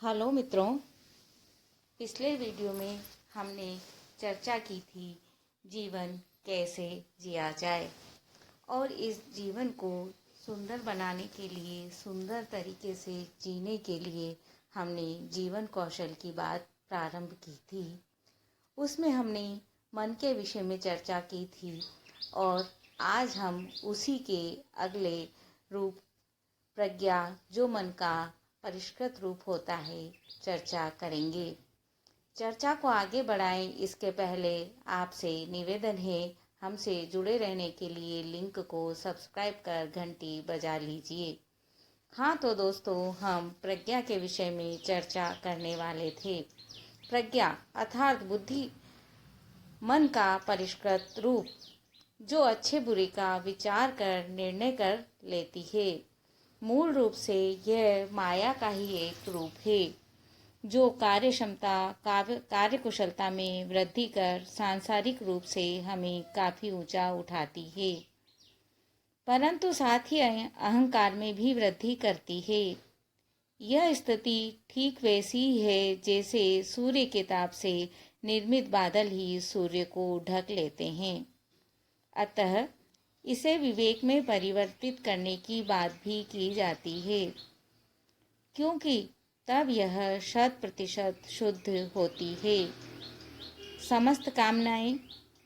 Hello मित्रों, पिछले video में हमने चर्चा की थी जीवन कैसे जिया जाए और इस जीवन को सुंदर बनाने के लिए, सुंदर तरीके से जीने के लिए हमने जीवन कौशल की बात प्रारंभ की थी। उसमें हमने मन के विषय में चर्चा की थी और आज हम उसी के अगले रूप प्रज्ञा, जो मन का परिष्कृत रूप होता है, चर्चा करेंगे। चर्चा को आगे बढ़ाएं इसके पहले आपसे निवेदन है, हमसे जुड़े रहने के लिए लिंक को सब्सक्राइब कर घंटी बजा लीजिए। हाँ तो दोस्तों, हम प्रज्ञा के विषय में चर्चा करने वाले थे। प्रज्ञा अर्थात बुद्धि, मन का परिष्कृत रूप, जो अच्छे बुरे का विचार कर निर्णय कर लेती है। मूल रूप से यह माया का ही एक रूप है जो कार्य क्षमता, कार्य कुशलता में वृद्धि कर सांसारिक रूप से हमें काफ़ी ऊंचा उठाती है, परंतु साथ ही अहंकार में भी वृद्धि करती है। यह स्थिति ठीक वैसी ही है जैसे सूर्य के ताप से निर्मित बादल ही सूर्य को ढक लेते हैं। अतः इसे विवेक में परिवर्तित करने की बात भी की जाती है, क्योंकि तब यह 100% शुद्ध होती है। समस्त कामनाएं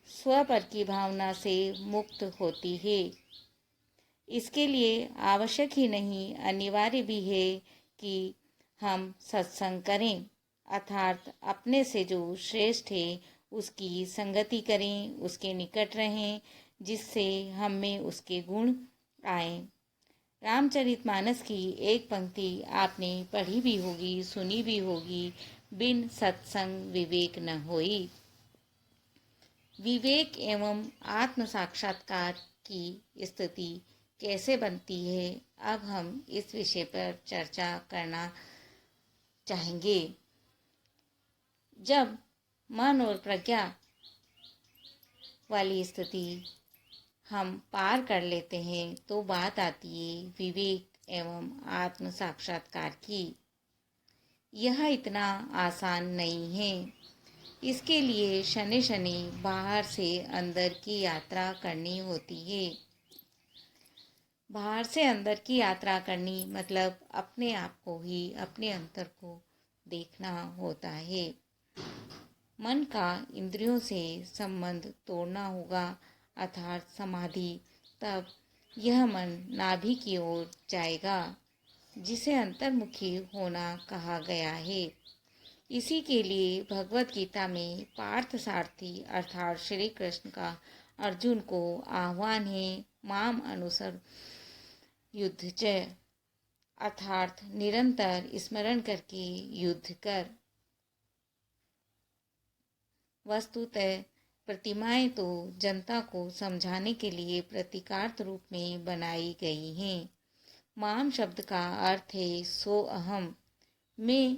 स्व पर की भावना से मुक्त होती है। इसके लिए आवश्यक ही नहीं, अनिवार्य भी है कि हम सत्संग करें, अर्थात अपने से जो श्रेष्ठ है उसकी संगति करें, उसके निकट रहें, जिससे हम में उसके गुण आए। रामचरितमानस की एक पंक्ति आपने पढ़ी भी होगी, सुनी भी होगी, बिन सत्संग विवेक न होई। विवेक एवं आत्म साक्षात्कार की स्थिति कैसे बनती है, अब हम इस विषय पर चर्चा करना चाहेंगे। जब मन और प्रज्ञा वाली स्थिति हम पार कर लेते हैं तो बात आती है विवेक एवं आत्म साक्षात्कार की। यह इतना आसान नहीं है। इसके लिए शनि शनि बाहर से अंदर की यात्रा करनी होती है। बाहर से अंदर की यात्रा करनी मतलब अपने आप को ही, अपने अंतर को देखना होता है। मन का इंद्रियों से संबंध तोड़ना होगा, अर्थात समाधि। तब यह मन नाभि की ओर जाएगा, जिसे अंतर्मुखी होना कहा गया है। इसी के लिए भगवत गीता में पार्थ सारथी अर्थात श्री कृष्ण का अर्जुन को आह्वान है, माम अनुसर युद्ध च, अर्थात निरंतर स्मरण करके युद्ध कर। वस्तुतः प्रतिमाएं तो जनता को समझाने के लिए प्रतीकार्थ रूप में बनाई गई हैं। माम शब्द का अर्थ है सो अहम, मैं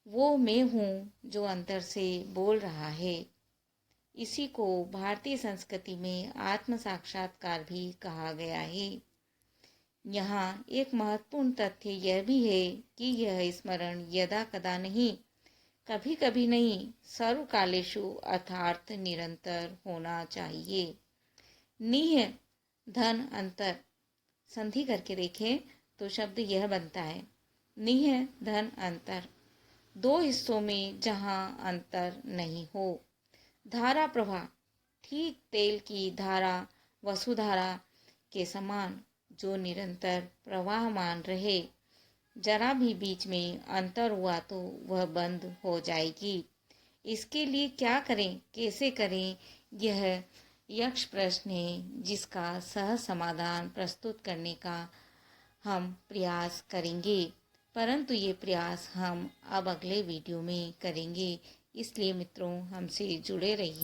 वो मैं हूँ जो अंतर से बोल रहा है। इसी को भारतीय संस्कृति में आत्म साक्षात्कार भी कहा गया है। यहाँ एक महत्वपूर्ण तथ्य यह भी है कि यह स्मरण यदा कदा नहीं, कभी कभी नहीं, सर्वकालेषु अर्थात निरंतर होना चाहिए। निह धन अंतर, संधि करके देखें तो शब्द यह बनता है निह धन अंतर, दो हिस्सों में जहाँ अंतर नहीं हो। धारा प्रवाह, ठीक तेल की धारा वसुधारा के समान, जो निरंतर प्रवाहमान रहे। जरा भी बीच में अंतर हुआ तो वह बंद हो जाएगी। इसके लिए क्या करें, कैसे करें, यह यक्ष प्रश्न है जिसका सहज समाधान प्रस्तुत करने का हम प्रयास करेंगे, परंतु ये प्रयास हम अब अगले वीडियो में करेंगे। इसलिए मित्रों, हमसे जुड़े रहिए।